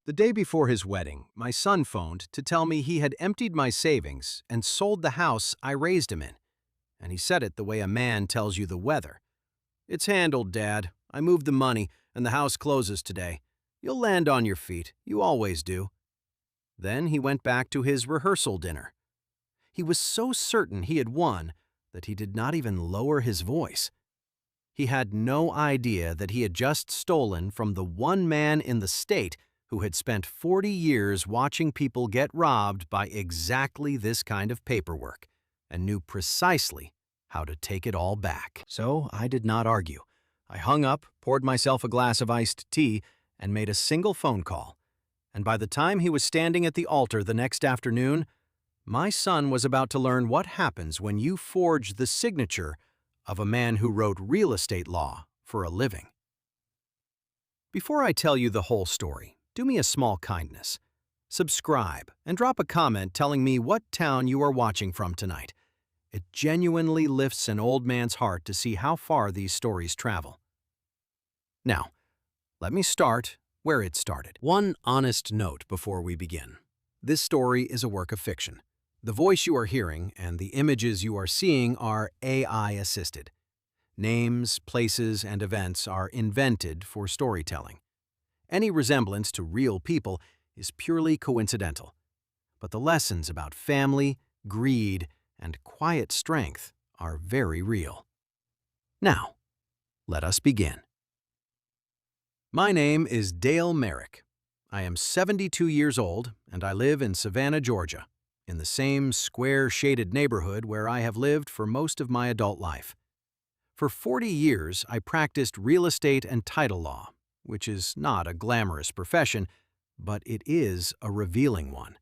The day before his wedding, my son phoned to tell me he had emptied my savings and sold the house I raised him in. And he said it the way a man tells you the weather. "It's handled, Dad. I moved the money, and the house closes today. You'll land on your feet. You always do." Then he went back to his rehearsal dinner. He was so certain he had won that he did not even lower his voice. He had no idea that he had just stolen from the one man in the state who had spent 40 years watching people get robbed by exactly this kind of paperwork, and knew precisely how to take it all back. So I did not argue. I hung up, poured myself a glass of iced tea, and made a single phone call. And by the time he was standing at the altar the next afternoon, my son was about to learn what happens when you forge the signature of a man who wrote real estate law for a living. Before I tell you the whole story, do me a small kindness. Subscribe and drop a comment telling me what town you are watching from tonight. It genuinely lifts an old man's heart to see how far these stories travel. Now, let me start where it started. One honest note before we begin. This story is a work of fiction. The voice you are hearing and the images you are seeing are AI-assisted. Names, places, and events are invented for storytelling. Any resemblance to real people is purely coincidental. But the lessons about family, greed, and quiet strength are very real. Now, let us begin. My name is Dale Merrick. I am 72 years old, and I live in Savannah, Georgia, in the same square-shaded neighborhood where I have lived for most of my adult life. For 40 years, I practiced real estate and title law, which is not a glamorous profession, but it is a revealing one.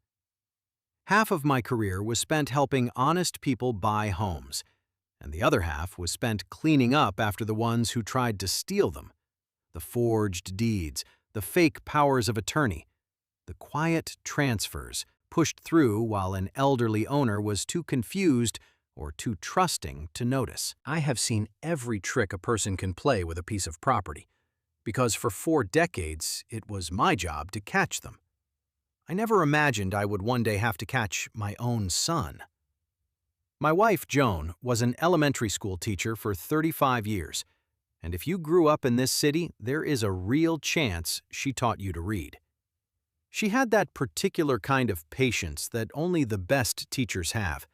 Half of my career was spent helping honest people buy homes, and the other half was spent cleaning up after the ones who tried to steal them. The forged deeds, the fake powers of attorney, the quiet transfers pushed through while an elderly owner was too confused or too trusting to notice. I have seen every trick a person can play with a piece of property, because for 4 decades it was my job to catch them. I never imagined I would one day have to catch my own son. My wife, Joan, was an elementary school teacher for 35 years, and if you grew up in this city, there is a real chance she taught you to read. She had that particular kind of patience that only the best teachers have,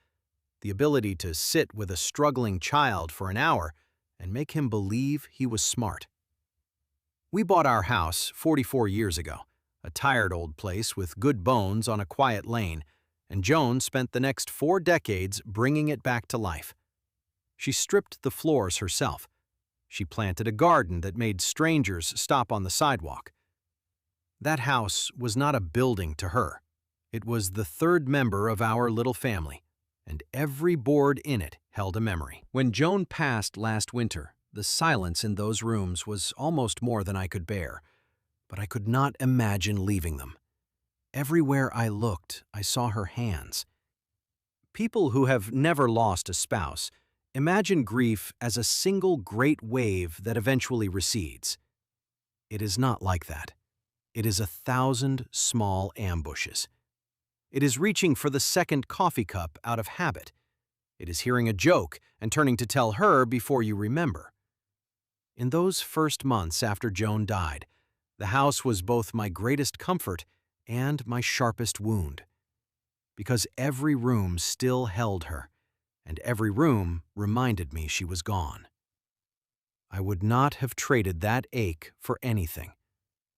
the ability to sit with a struggling child for an hour and make him believe he was smart. We bought our house 44 years ago, a tired old place with good bones on a quiet lane, and Joan spent the next 4 decades bringing it back to life. She stripped the floors herself. She planted a garden that made strangers stop on the sidewalk. That house was not a building to her. It was the 3rd member of our little family, and every board in it held a memory. When Joan passed last winter, the silence in those rooms was almost more than I could bear, but I could not imagine leaving them. Everywhere I looked, I saw her hands. People who have never lost a spouse imagine grief as a single great wave that eventually recedes. It is not like that. It is 1,000 small ambushes. It is reaching for the second coffee cup out of habit. It is hearing a joke and turning to tell her before you remember. In those first months after Joan died, the house was both my greatest comfort and my sharpest wound, because every room still held her, and every room reminded me she was gone. I would not have traded that ache for anything,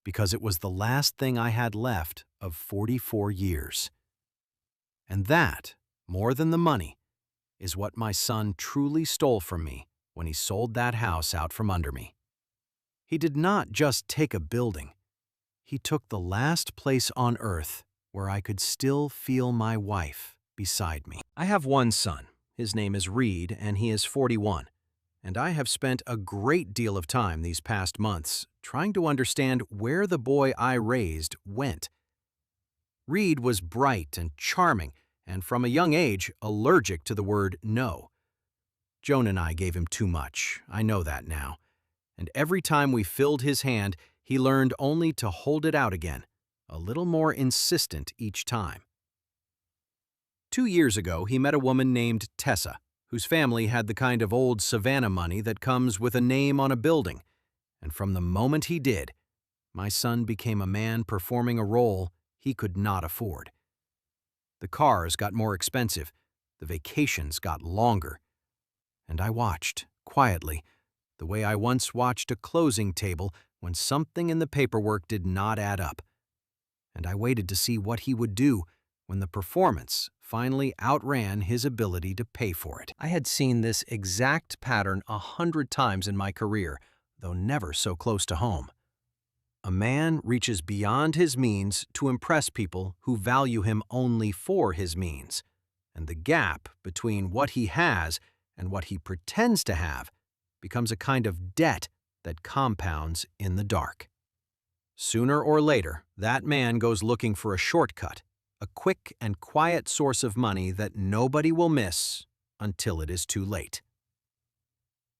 because it was the last thing I had left of 44 years. And that, more than the money, is what my son truly stole from me when he sold that house out from under me. He did not just take a building. He took the last place on earth where I could still feel my wife beside me. I have one son. His name is Reed, and he is 41. And I have spent a great deal of time these past months trying to understand where the boy I raised went. Reed was bright and charming, and from a young age allergic to the word no. Joan and I gave him too much, I know that now, and every time we filled his hand, he learned only to hold it out again, a little more insistent each time. 2 years ago, he met a woman named Tessa, whose family had the kind of old Savannah money that comes with a name on a building. And from the moment he did, my son became a man performing a role he could not afford. The cars got more expensive, the vacations got longer, and I watched, quietly, the way I once watched a closing table when something in the paperwork did not add up. And I waited to see what he would do when the performance finally outran his ability to pay for it. I had seen this exact pattern 100 times in my career, though never so close to home. A man reaches beyond his means to impress people who value him only for his means, and the gap between what he has and what he pretends to have becomes a kind of debt that compounds in the dark. Sooner or later, that man goes looking for a shortcut, a quick and quiet source of money that nobody will miss until it is too late.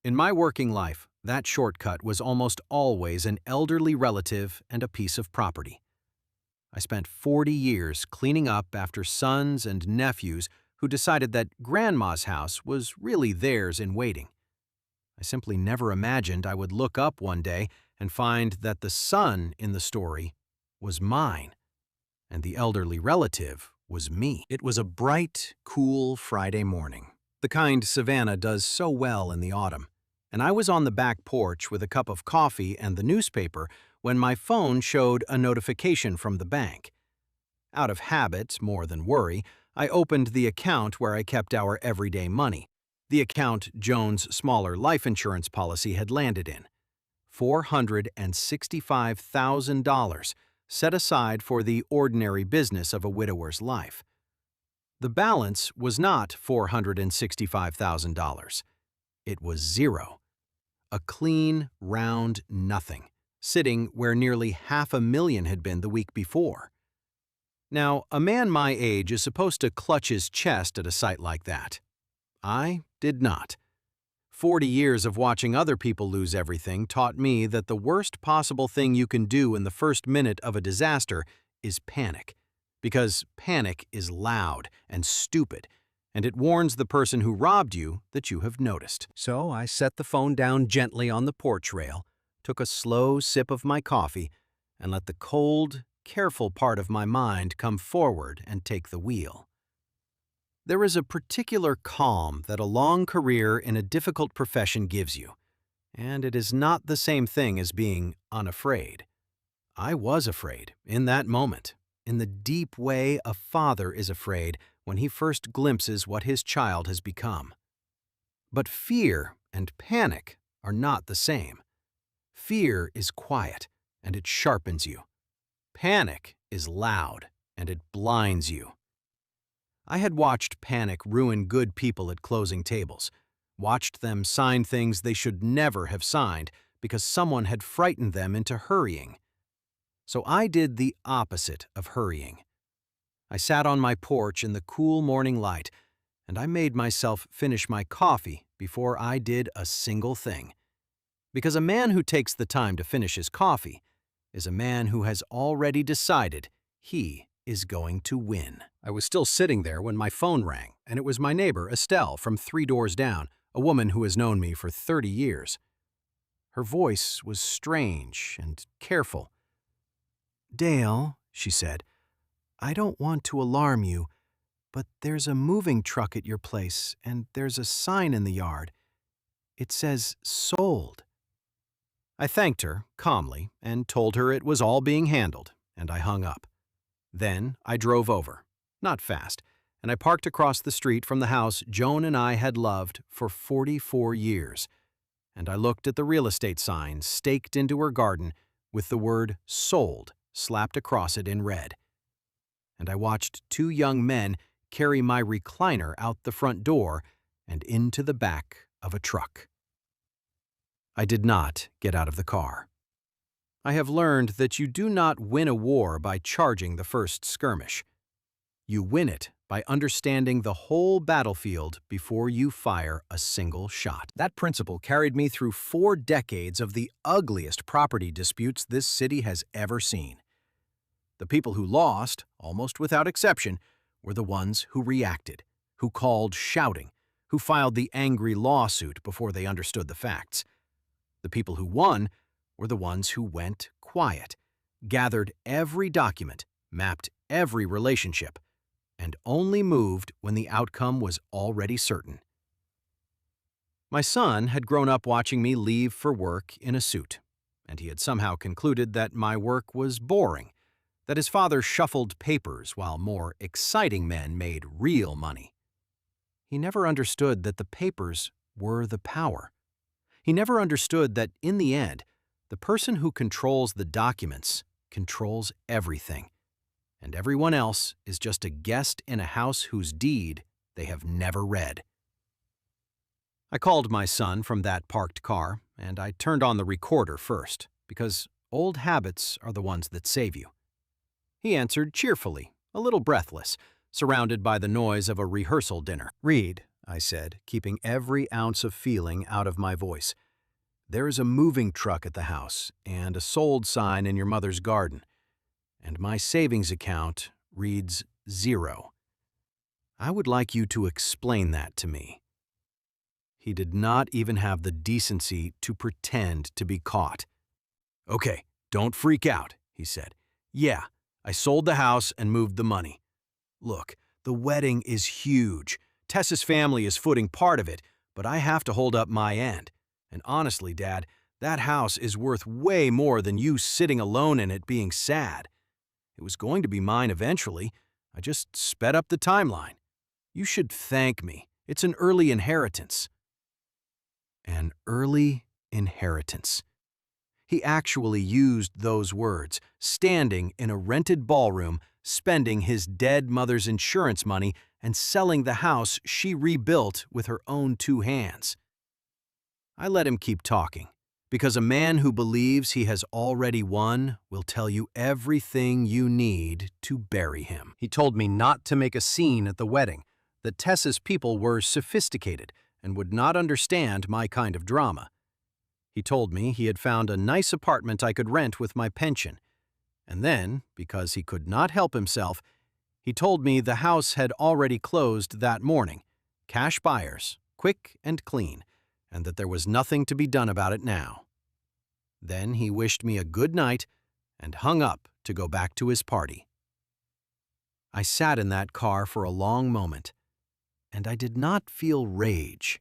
In my working life, that shortcut was almost always an elderly relative and a piece of property. I spent 40 years cleaning up after sons and nephews who decided that Grandma's house was really theirs in waiting. I simply never imagined I would look up one day and find that the son in the story was mine, and the elderly relative was me. It was a bright, cool Friday morning, the kind Savannah does so well in the autumn, and I was on the back porch with a cup of coffee and the newspaper when my phone showed a notification from the bank. Out of habit, more than worry, I opened the account where I kept our everyday money, the account Joan's smaller life insurance policy had landed in. $465,000 set aside for the ordinary business of a widower's life. The balance was not $465,000. It was zero. A clean, round nothing, sitting where nearly $500,000 had been the week before. Now, a man my age is supposed to clutch his chest at a sight like that. I did not. 40 years of watching other people lose everything taught me that the worst possible thing you can do in the first minute of a disaster is panic, because panic is loud and stupid, and it warns the person who robbed you that you have noticed. So I set the phone down gently on the porch rail, took a slow sip of my coffee, and let the cold, careful part of my mind come forward and take the wheel. There is a particular calm that a long career in a difficult profession gives you, and it is not the same thing as being unafraid. I was afraid in that moment, in the deep way a father is afraid when he first glimpses what his child has become. But fear and panic are not the same. Fear is quiet, and it sharpens you. Panic is loud, and it blinds you. I had watched panic ruin good people at closing tables, watched them sign things they should never have signed because someone had frightened them into hurrying. So I did the opposite of hurrying. I sat on my porch in the cool morning light, and I made myself finish my coffee before I did a single thing. Because a man who takes the time to finish his coffee is a man who has already decided he is going to win. I was still sitting there when my phone rang, and it was my neighbor, Estelle, from 3 doors down, a woman who has known me for 30 years. Her voice was strange and careful. "Dale," she said, "I don't want to alarm you, but there's a moving truck at your place, and there's a sign in the yard. It says sold." I thanked her calmly and told her it was all being handled, and I hung up. Then I drove over, not fast, and I parked across the street from the house Joan and I had loved for 44 years, and I looked at the real estate sign staked into her garden with the word sold slapped across it in red. And I watched 2 young men carry my recliner out the front door and into the back of a truck. I did not get out of the car. I have learned that you do not win a war by charging the first skirmish. You win it by understanding the whole battlefield before you fire a single shot. That principle carried me through 4 decades of the ugliest property disputes this city has ever seen. The people who lost, almost without exception, were the ones who reacted, who called shouting, who filed the angry lawsuit before they understood the facts. The people who won were the ones who went quiet, gathered every document, mapped every relationship, and only moved when the outcome was already certain. My son had grown up watching me leave for work in a suit, and he had somehow concluded that my work was boring, that his father shuffled papers while more exciting men made real money. He never understood that the papers were the power. He never understood that, in the end, the person who controls the documents controls everything, and everyone else is just a guest in a house whose deed they have never read. I called my son from that parked car, and I turned on the recorder first, because old habits are the ones that save you. He answered cheerfully, a little breathless, surrounded by the noise of a rehearsal dinner. "Read," I said, keeping every ounce of feeling out of my voice. "There is a moving truck at the house and a sold sign in your mother's garden, and my savings account reads 0. I would like you to explain that to me." He did not even have the decency to pretend to be caught. "Okay, don't freak out," he said. "Yeah, I sold the house and moved the money. Look, the wedding is huge. Tessa's family is footing part of it, but I have to hold up my end. And honestly, Dad, that house is worth way more than you sitting alone in it being sad. It was going to be mine eventually. I just sped up the timeline. You should thank me. It's an early inheritance." An early inheritance. He actually used those words, standing in a rented ballroom, spending his dead mother's insurance money and selling the house she rebuilt with her own 2 hands. I let him keep talking, because a man who believes he has already won will tell you everything you need to bury him. He told me not to make a scene at the wedding, that Tessa's people were sophisticated and would not understand my kind of drama. He told me he had found a nice apartment I could rent with my pension. And then, because he could not help himself, he told me the house had already closed that morning, cash buyers, quick and clean, and that there was nothing to be done about it now. Then he wished me a good night and hung up to go back to his party. I sat in that car for a long moment, and I did not feel rage.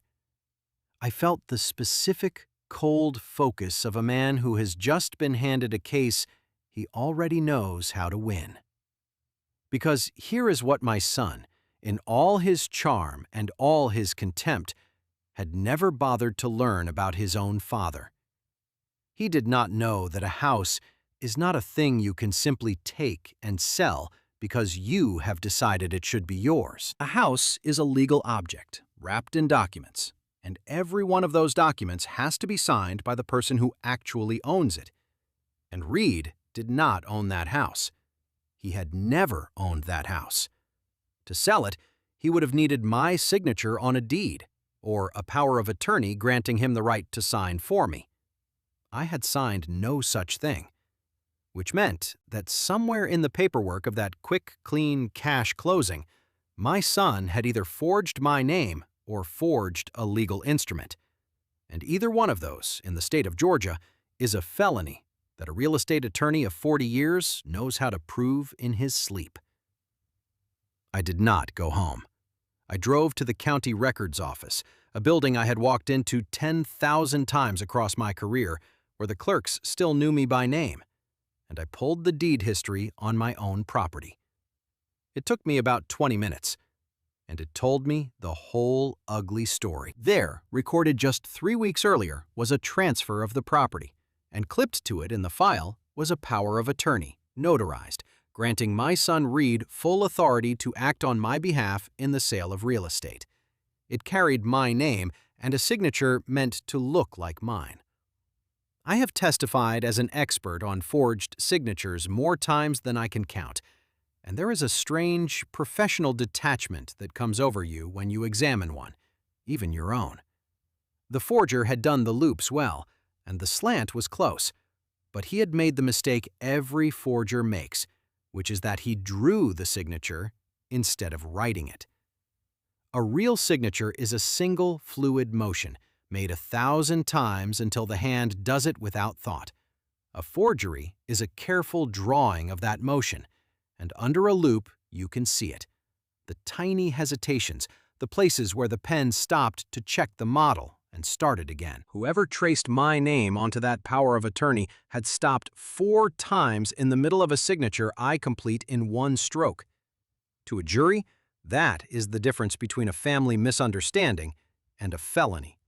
I felt the specific, cold focus of a man who has just been handed a case he already knows how to win. Because here is what my son, in all his charm and all his contempt, had never bothered to learn about his own father. He did not know that a house is not a thing you can simply take and sell because you have decided it should be yours. A house is a legal object, wrapped in documents, and every one of those documents has to be signed by the person who actually owns it. And Reed did not own that house. He had never owned that house. To sell it, he would have needed my signature on a deed, or a power of attorney granting him the right to sign for me. I had signed no such thing, which meant that somewhere in the paperwork of that quick, clean cash closing, my son had either forged my name or forged a legal instrument. And either one of those, in the state of Georgia, is a felony that a real estate attorney of 40 years knows how to prove in his sleep. I did not go home. I drove to the county records office, a building I had walked into 10,000 times across my career, where the clerks still knew me by name, and I pulled the deed history on my own property. It took me about 20 minutes, and it told me the whole ugly story. There, recorded just 3 weeks earlier, was a transfer of the property, and clipped to it in the file was a power of attorney, notarized, granting my son Reed full authority to act on my behalf in the sale of real estate. It carried my name and a signature meant to look like mine. I have testified as an expert on forged signatures more times than I can count, and there is a strange professional detachment that comes over you when you examine one, even your own. The forger had done the loops well, and the slant was close, but he had made the mistake every forger makes, which is that he drew the signature instead of writing it. A real signature is a single fluid motion, made 1,000 times until the hand does it without thought. A forgery is a careful drawing of that motion, and under a loop you can see it. The tiny hesitations, the places where the pen stopped to check the model and started again. Whoever traced my name onto that power of attorney had stopped 4 times in the middle of a signature I complete in one stroke. To a jury, that is the difference between a family misunderstanding and a felony.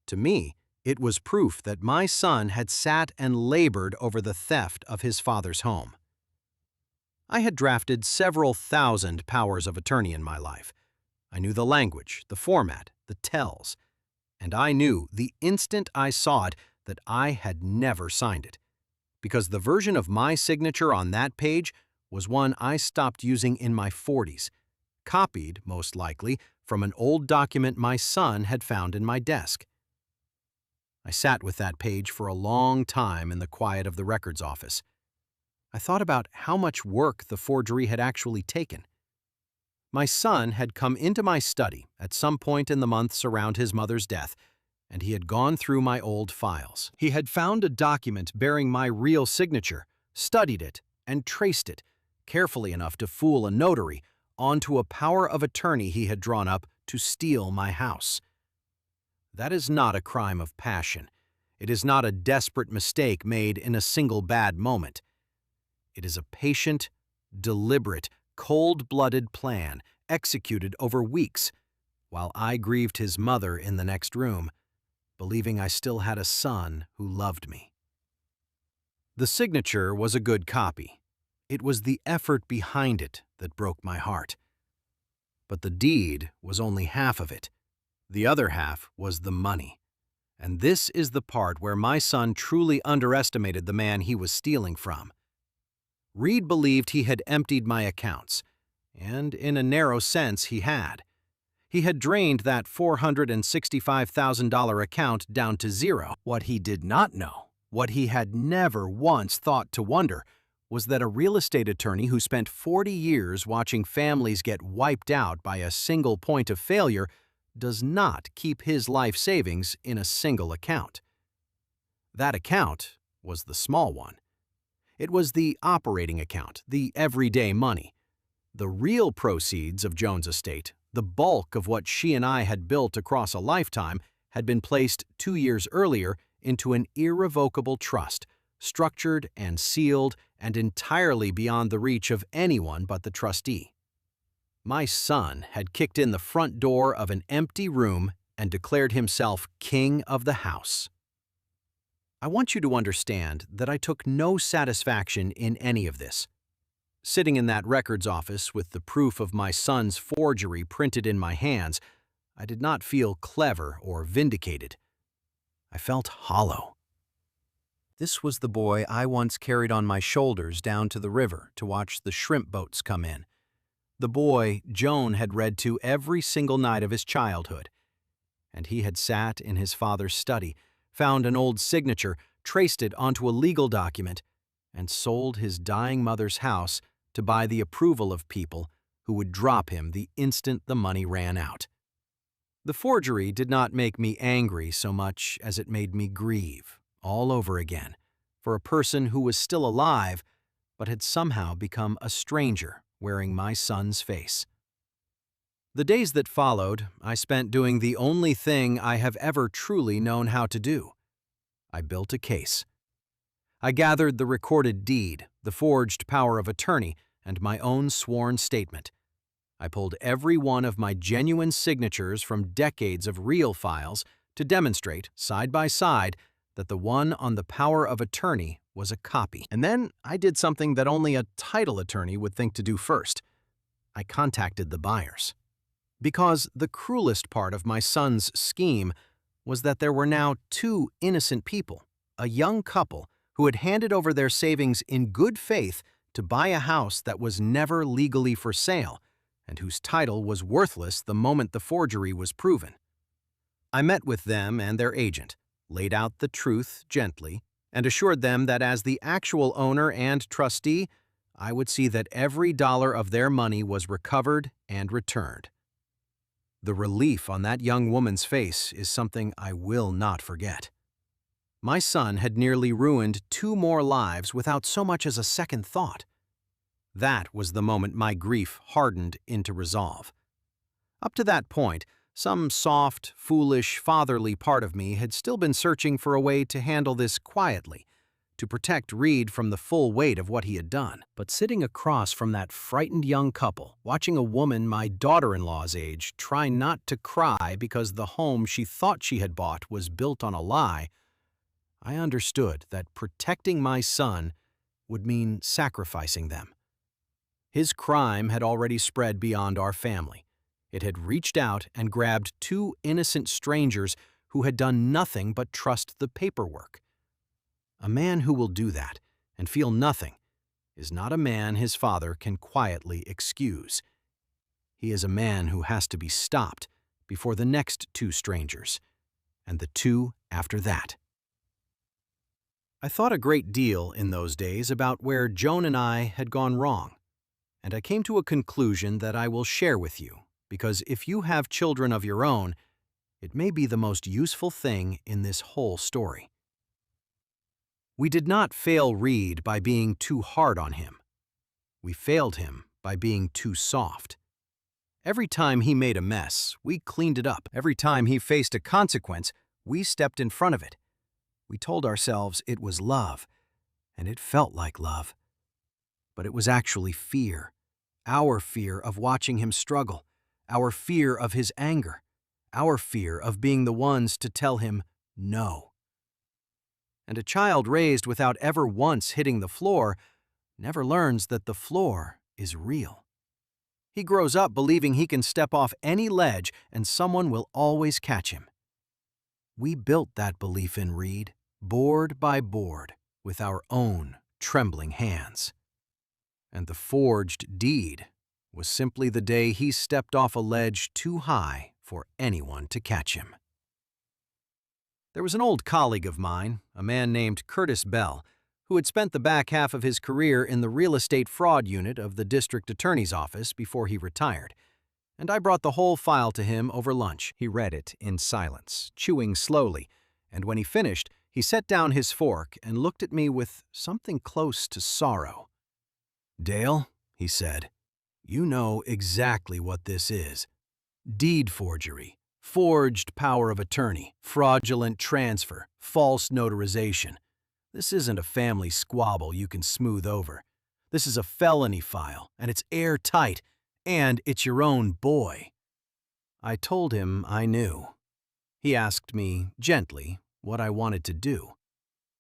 To me, it was proof that my son had sat and labored over the theft of his father's home. I had drafted several thousand powers of attorney in my life. I knew the language, the format, the tells, and I knew the instant I saw it that I had never signed it, because the version of my signature on that page was one I stopped using in my 40s, copied, most likely, from an old document my son had found in my desk. I sat with that page for a long time in the quiet of the records office. I thought about how much work the forgery had actually taken. My son had come into my study at some point in the months around his mother's death, and he had gone through my old files. He had found a document bearing my real signature, studied it, and traced it, carefully enough to fool a notary, onto a power of attorney he had drawn up to steal my house. That is not a crime of passion. It is not a desperate mistake made in a single bad moment. It is a patient, deliberate, cold-blooded plan executed over weeks, while I grieved his mother in the next room, believing I still had a son who loved me. The signature was a good copy. It was the effort behind it that broke my heart. But the deed was only half of it. The other half was the money. And this is the part where my son truly underestimated the man he was stealing from. Reed believed he had emptied my accounts, and in a narrow sense he had. He had drained that $465,000 account down to zero. What he did not know, what he had never once thought to wonder, was that a real estate attorney who spent 40 years watching families get wiped out by a single point of failure does not keep his life savings in a single account. That account was the small one. It was the operating account, the everyday money. The real proceeds of Jones' estate, the bulk of what she and I had built across a lifetime, had been placed 2 years earlier into an irrevocable trust, structured and sealed and entirely beyond the reach of anyone but the trustee. My son had kicked in the front door of an empty room and declared himself king of the house. I want you to understand that I took no satisfaction in any of this. Sitting in that records office with the proof of my son's forgery printed in my hands, I did not feel clever or vindicated. I felt hollow. This was the boy I once carried on my shoulders down to the river to watch the shrimp boats come in. The boy Joan had read to every single night of his childhood. And he had sat in his father's study, found an old signature, traced it onto a legal document, and sold his dying mother's house to buy the approval of people who would drop him the instant the money ran out. The forgery did not make me angry so much as it made me grieve, all over again, for a person who was still alive but had somehow become a stranger wearing my son's face. The days that followed, I spent doing the only thing I have ever truly known how to do. I built a case. I gathered the recorded deed, the forged power of attorney, and my own sworn statement. I pulled every one of my genuine signatures from decades of real files to demonstrate, side by side, that the one on the power of attorney was a copy. And then I did something that only a title attorney would think to do first. I contacted the buyers. Because the cruelest part of my son's scheme was that there were now 2 innocent people, a young couple, who had handed over their savings in good faith to buy a house that was never legally for sale, and whose title was worthless the moment the forgery was proven. I met with them and their agent, laid out the truth gently, and assured them that as the actual owner and trustee, I would see that every dollar of their money was recovered and returned. The relief on that young woman's face is something I will not forget. My son had nearly ruined 2 more lives without so much as a second thought. That was the moment my grief hardened into resolve. Up to that point, some soft, foolish, fatherly part of me had still been searching for a way to handle this quietly, to protect Reed from the full weight of what he had done. But sitting across from that frightened young couple, watching a woman my daughter-in-law's age try not to cry because the home she thought she had bought was built on a lie, I understood that protecting my son would mean sacrificing them. His crime had already spread beyond our family. It had reached out and grabbed 2 innocent strangers who had done nothing but trust the paperwork. A man who will do that and feel nothing is not a man his father can quietly excuse. He is a man who has to be stopped before the next 2 strangers, and the 2 after that. I thought a great deal in those days about where Joan and I had gone wrong, and I came to a conclusion that I will share with you, because if you have children of your own, it may be the most useful thing in this whole story. We did not fail Reed by being too hard on him. We failed him by being too soft. Every time he made a mess, we cleaned it up. Every time he faced a consequence, we stepped in front of it. We told ourselves it was love, and it felt like love. But it was actually fear. Our fear of watching him struggle, our fear of his anger, our fear of being the ones to tell him no. And a child raised without ever once hitting the floor never learns that the floor is real. He grows up believing he can step off any ledge and someone will always catch him. We built that belief in Reed, board by board, with our own trembling hands. And the forged deed was simply the day he stepped off a ledge too high for anyone to catch him. There was an old colleague of mine, a man named Curtis Bell, who had spent the back half of his career in the real estate fraud unit of the district attorney's office before he retired, and I brought the whole file to him over lunch. He read it in silence, chewing slowly, and when he finished, he set down his fork and looked at me with something close to sorrow. "Dale," he said, "you know exactly what this is. Deed forgery, forged power of attorney, fraudulent transfer, false notarization. This isn't a family squabble you can smooth over. This is a felony file, and it's airtight, and it's your own boy." I told him I knew. He asked me, gently, what I wanted to do.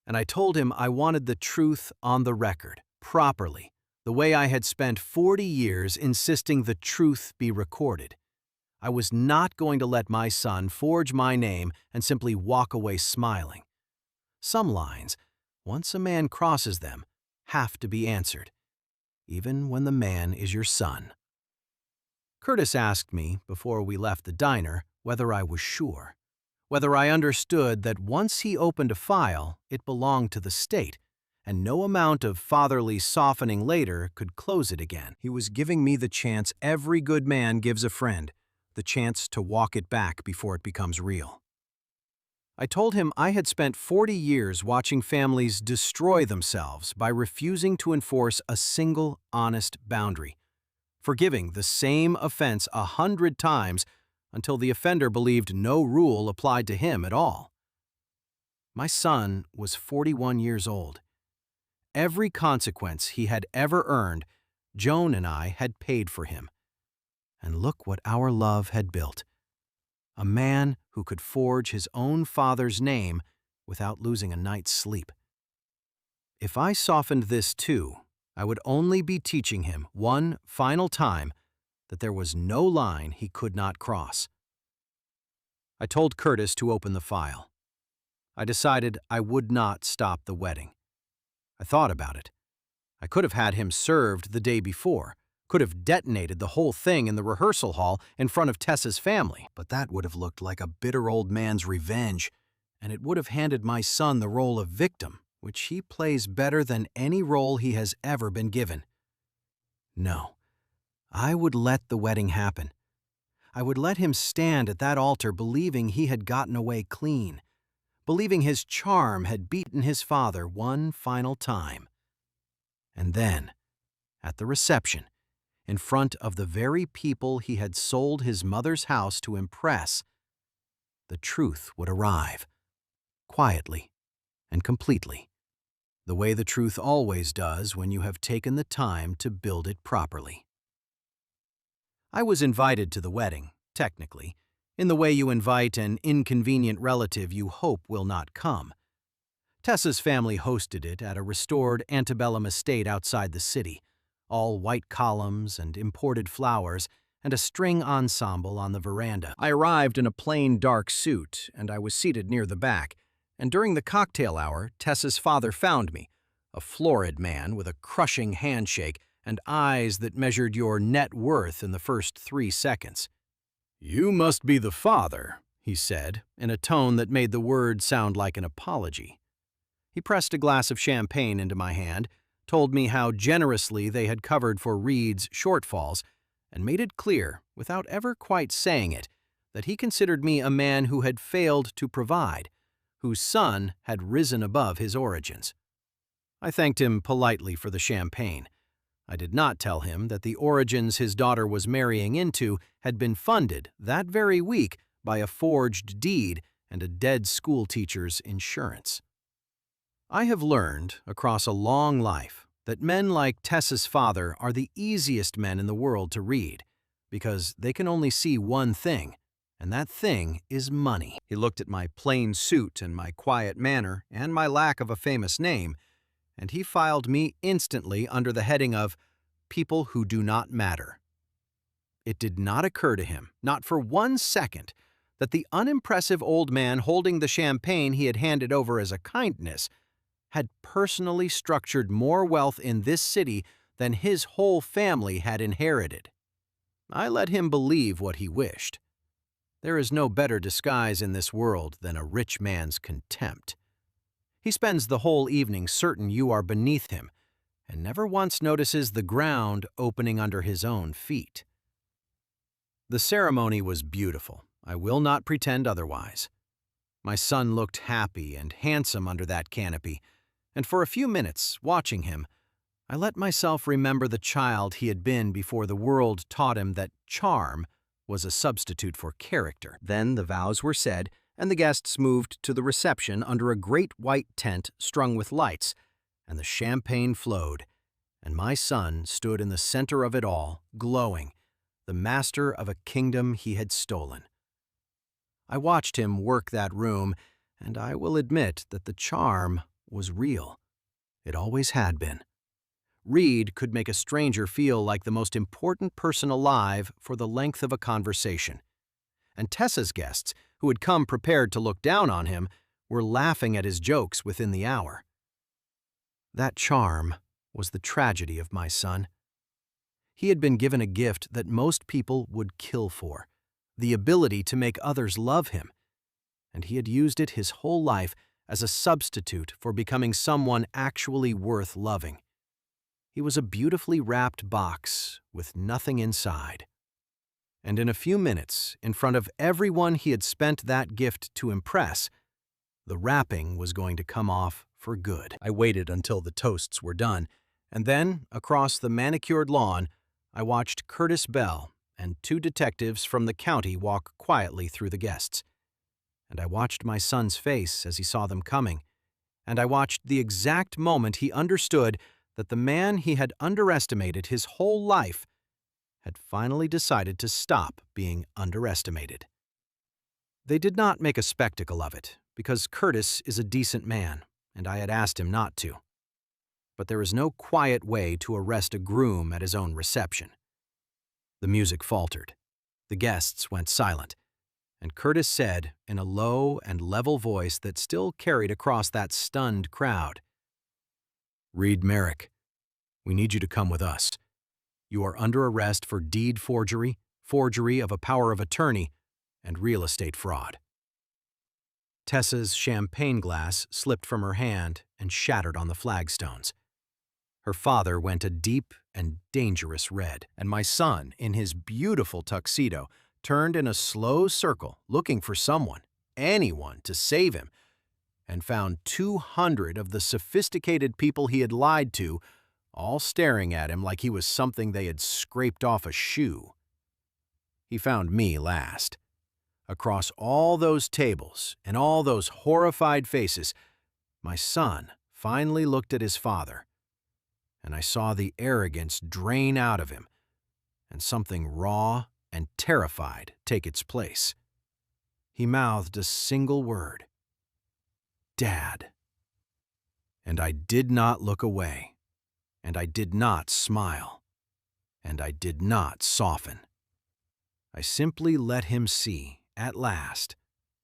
And I told him I wanted the truth on the record, properly, the way I had spent 40 years insisting the truth be recorded. I was not going to let my son forge my name and simply walk away smiling. Some lines, once a man crosses them, have to be answered, even when the man is your son. Curtis asked me, before we left the diner, whether I was sure, whether I understood that once he opened a file, it belonged to the state, and no amount of fatherly softening later could close it again. He was giving me the chance every good man gives a friend, the chance to walk it back before it becomes real. I told him I had spent 40 years watching families destroy themselves by refusing to enforce a single honest boundary, forgiving the same offense 100 times until the offender believed no rule applied to him at all. My son was 41 years old. Every consequence he had ever earned, Joan and I had paid for him. And look what our love had built. A man who could forge his own father's name without losing a night's sleep. If I softened this too, I would only be teaching him one final time that there was no line he could not cross. I told Curtis to open the file. I decided I would not stop the wedding. I thought about it. I could have had him served the day before, could have detonated the whole thing in the rehearsal hall in front of Tessa's family, but that would have looked like a bitter old man's revenge, and it would have handed my son the role of victim, which he plays better than any role he has ever been given. No, I would let the wedding happen. I would let him stand at that altar believing he had gotten away clean, believing his charm had beaten his father one final time. And then, at the reception, in front of the very people he had sold his mother's house to impress, the truth would arrive, quietly and completely, the way the truth always does when you have taken the time to build it properly. I was invited to the wedding, technically, in the way you invite an inconvenient relative you hope will not come. Tessa's family hosted it at a restored antebellum estate outside the city, all white columns and imported flowers, and a string ensemble on the veranda. I arrived in a plain dark suit, and I was seated near the back, and during the cocktail hour, Tessa's father found me, a florid man with a crushing handshake and eyes that measured your net worth in the first 3 seconds. "You must be the father," he said, in a tone that made the word sound like an apology. He pressed a glass of champagne into my hand, told me how generously they had covered for Reed's shortfalls, and made it clear, without ever quite saying it, that he considered me a man who had failed to provide, whose son had risen above his origins. I thanked him politely for the champagne. I did not tell him that the origins his daughter was marrying into had been funded that very week by a forged deed and a dead schoolteacher's insurance. I have learned, across a long life, that men like Tessa's father are the easiest men in the world to read, because they can only see one thing, and that thing is money. He looked at my plain suit and my quiet manner and my lack of a famous name, and he filed me instantly under the heading of people who do not matter. It did not occur to him, not for 1 second, that the unimpressive old man holding the champagne he had handed over as a kindness had personally structured more wealth in this city than his whole family had inherited. I let him believe what he wished. There is no better disguise in this world than a rich man's contempt. He spends the whole evening certain you are beneath him, and never once notices the ground opening under his own feet. The ceremony was beautiful. I will not pretend otherwise. My son looked happy and handsome under that canopy, and for a few minutes, watching him, I let myself remember the child he had been before the world taught him that charm was a substitute for character. Then the vows were said, and the guests moved to the reception under a great white tent strung with lights, and the champagne flowed, and my son stood in the center of it all, glowing, the master of a kingdom he had stolen. I watched him work that room, and I will admit that the charm was real. It always had been. Reed could make a stranger feel like the most important person alive for the length of a conversation. And Tessa's guests, who had come prepared to look down on him, were laughing at his jokes within the hour. That charm was the tragedy of my son. He had been given a gift that most people would kill for, the ability to make others love him, and he had used it his whole life as a substitute for becoming someone actually worth loving. He was a beautifully wrapped box with nothing inside. And in a few minutes, in front of everyone he had spent that gift to impress, the wrapping was going to come off for good. I waited until the toasts were done, and then, across the manicured lawn, I watched Curtis Bell and 2 detectives from the county walk quietly through the guests. And I watched my son's face as he saw them coming, and I watched the exact moment he understood that the man he had underestimated his whole life had finally decided to stop being underestimated. They did not make a spectacle of it, because Curtis is a decent man, and I had asked him not to. But there is no quiet way to arrest a groom at his own reception. The music faltered. The guests went silent, and Curtis said, in a low and level voice that still carried across that stunned crowd, "Reed Merrick, we need you to come with us. You are under arrest for deed forgery, forgery of a power of attorney, and real estate fraud." Tessa's champagne glass slipped from her hand and shattered on the flagstones. Her father went a deep, and dangerous red, and my son, in his beautiful tuxedo, turned in a slow circle looking for someone, anyone, to save him, and found 200 of the sophisticated people he had lied to, all staring at him like he was something they had scraped off a shoe. He found me last. Across all those tables and all those horrified faces, my son finally looked at his father, and I saw the arrogance drain out of him, and something raw and terrified take its place. He mouthed a single word: "Dad." And I did not look away, and I did not smile, and I did not soften. I simply let him see, at last,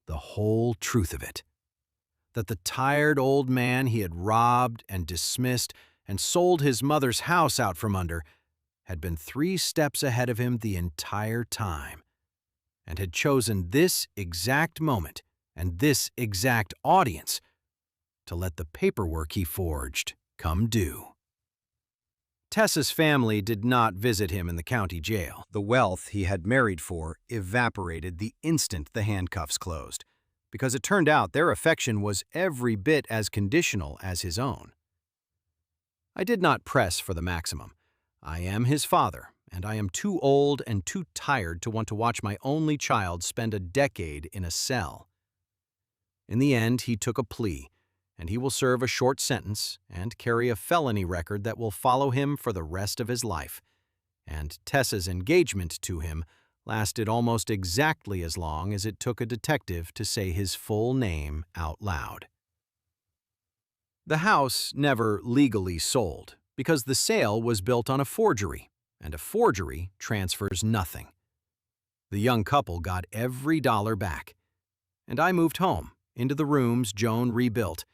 the whole truth of it. That the tired old man he had robbed and dismissed and sold his mother's house out from under had been 3 steps ahead of him the entire time, and had chosen this exact moment and this exact audience to let the paperwork he forged come due. Tessa's family did not visit him in the county jail. The wealth he had married for evaporated the instant the handcuffs closed, because it turned out their affection was every bit as conditional as his own. I did not press for the maximum. I am his father, and I am too old and too tired to want to watch my only child spend a decade in a cell. In the end, he took a plea, and he will serve a short sentence and carry a felony record that will follow him for the rest of his life. And Tessa's engagement to him lasted almost exactly as long as it took a detective to say his full name out loud. The house never legally sold, because the sale was built on a forgery, and a forgery transfers nothing. The young couple got every dollar back, and I moved home, into the rooms Joan rebuilt,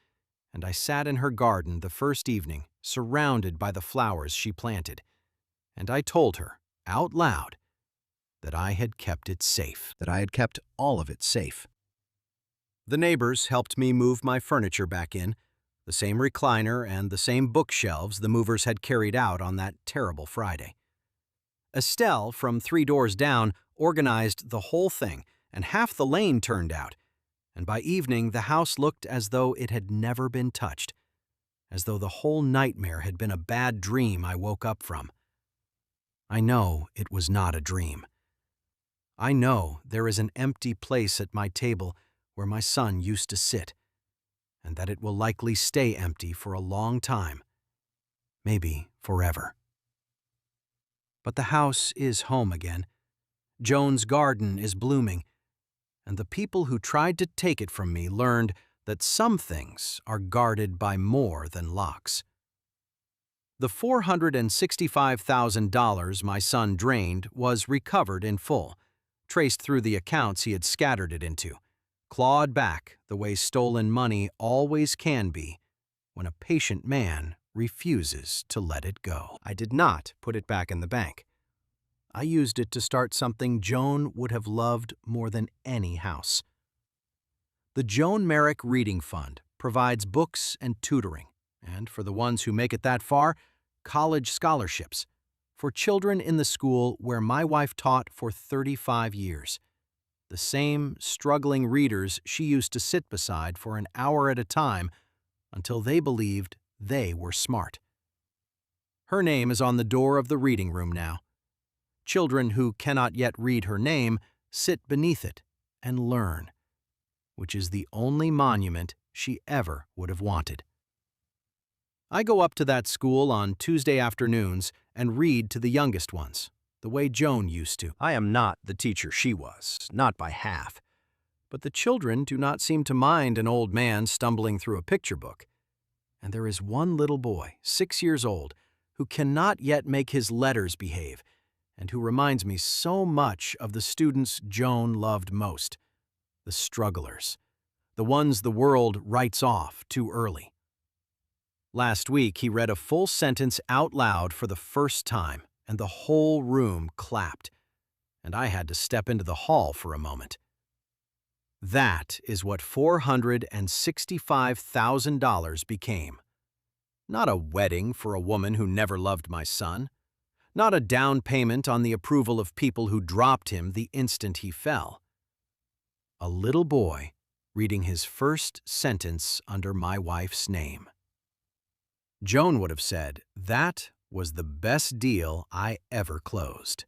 and I sat in her garden the first evening, surrounded by the flowers she planted, and I told her, out loud, that I had kept it safe, that I had kept all of it safe. The neighbors helped me move my furniture back in, the same recliner and the same bookshelves the movers had carried out on that terrible Friday. Estelle, from 3 doors down, organized the whole thing, and half the lane turned out, and by evening the house looked as though it had never been touched, as though the whole nightmare had been a bad dream I woke up from. I know it was not a dream. I know there is an empty place at my table where my son used to sit, and that it will likely stay empty for a long time, maybe forever. But the house is home again. Joan's garden is blooming, and the people who tried to take it from me learned that some things are guarded by more than locks. The $465,000 my son drained was recovered in full, traced through the accounts he had scattered it into, clawed back the way stolen money always can be when a patient man refuses to let it go. I did not put it back in the bank. I used it to start something Joan would have loved more than any house. The Joan Merrick Reading Fund provides books and tutoring, and for the ones who make it that far, college scholarships, for children in the school where my wife taught for 35 years. The same struggling readers she used to sit beside for an hour at a time until they believed they were smart. Her name is on the door of the reading room now. Children who cannot yet read her name sit beneath it and learn, which is the only monument she ever would have wanted. I go up to that school on Tuesday afternoons and read to the youngest ones, the way Joan used to. I am not the teacher she was, not by half. But the children do not seem to mind an old man stumbling through a picture book. And there is one little boy, 6 years old, who cannot yet make his letters behave, and who reminds me so much of the students Joan loved most, the strugglers, the ones the world writes off too early. Last week, he read a full sentence out loud for the first time, and the whole room clapped, and I had to step into the hall for a moment. That is what $465,000 became. Not a wedding for a woman who never loved my son, not a down payment on the approval of people who dropped him the instant he fell. A little boy reading his first sentence under my wife's name. Joan would have said, "That was the best deal I ever closed."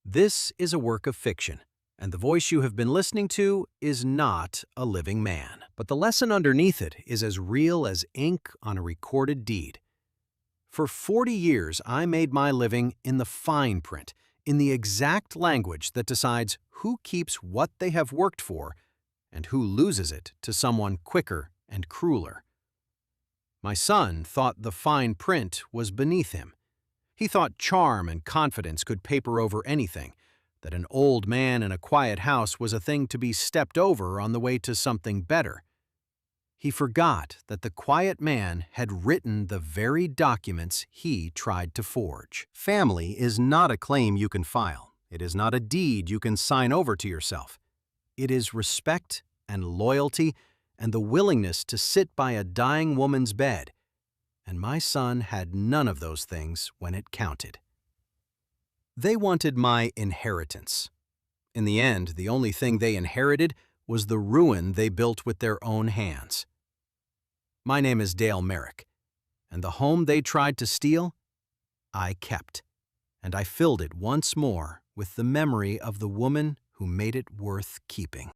This is a work of fiction, and the voice you have been listening to is not a living man. But the lesson underneath it is as real as ink on a recorded deed. For 40 years, I made my living in the fine print, in the exact language that decides who keeps what they have worked for and who loses it to someone quicker and crueler. My son thought the fine print was beneath him. He thought charm and confidence could paper over anything, that an old man in a quiet house was a thing to be stepped over on the way to something better. He forgot that the quiet man had written the very documents he tried to forge. Family is not a claim you can file. It is not a deed you can sign over to yourself. It is respect and loyalty and the willingness to sit by a dying woman's bed. And my son had none of those things when it counted. They wanted my inheritance. In the end, the only thing they inherited was the ruin they built with their own hands. My name is Dale Merrick, and the home they tried to steal, I kept, and I filled it once more with the memory of the woman who made it worth keeping.